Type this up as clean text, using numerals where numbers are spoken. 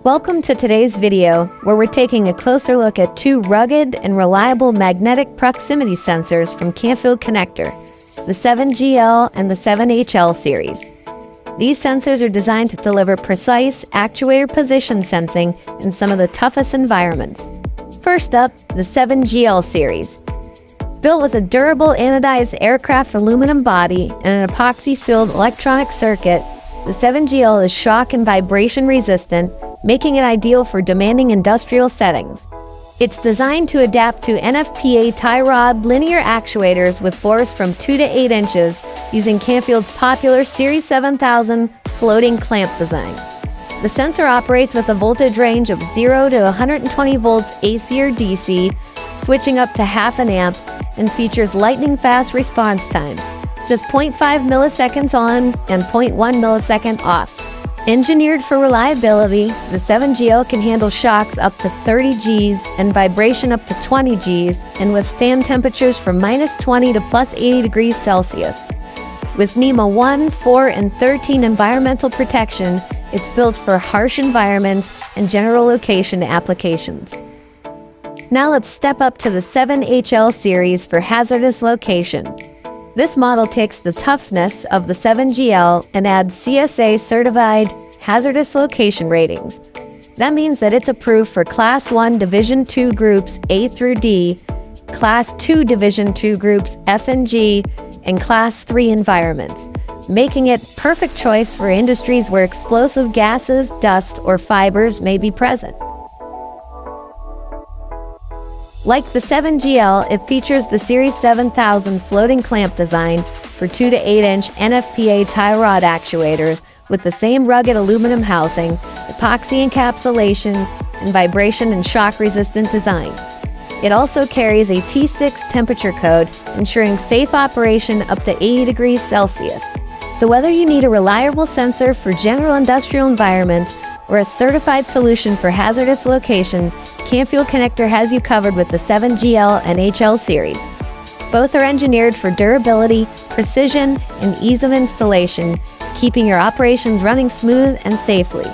Welcome to today's video, where we're taking a closer look at two rugged and reliable magnetic proximity sensors from Canfield Connector, the 7GL and the 7HL series. These sensors are designed to deliver precise actuator position sensing in some of the toughest environments. First up, the 7GL series. Built with a durable anodized aircraft aluminum body and an epoxy-filled electronic circuit, the 7GL is shock and vibration resistant, making it ideal for demanding industrial settings. It's designed to adapt to NFPA tie rod linear actuators with bores from 2 to 8 inches using Canfield's popular Series 7000 floating clamp design. The sensor operates with a voltage range of 0 to 120 volts AC or DC, switching up to half an amp, and features lightning-fast response times, just 0.5 milliseconds on and 0.1 millisecond off. Engineered for reliability, the 7GL can handle shocks up to 30 Gs and vibration up to 20 Gs and withstand temperatures from -20 to +80 degrees Celsius. With NEMA 1, 4, and 13 environmental protection, it's built for harsh environments and general location applications. Now let's step up to the 7HL series for hazardous location. This model takes the toughness of the 7GL and adds CSA-certified hazardous location ratings. That means that it's approved for Class 1 Division 2 groups A through D, Class 2 Division 2 groups F and G, and Class 3 environments, making it a perfect choice for industries where explosive gases, dust, or fibers may be present. Like the 7GL, it features the Series 7000 floating clamp design for 2 to 8 inch NFPA tie rod actuators with the same rugged aluminum housing, epoxy encapsulation, and vibration and shock resistant design. It also carries a T6 temperature code, ensuring safe operation up to 80 degrees Celsius. So whether you need a reliable sensor for general industrial environments or a certified solution for hazardous locations, Canfield Connector has you covered with the 7GL and HL series. Both are engineered for durability, precision, and ease of installation, keeping your operations running smooth and safely.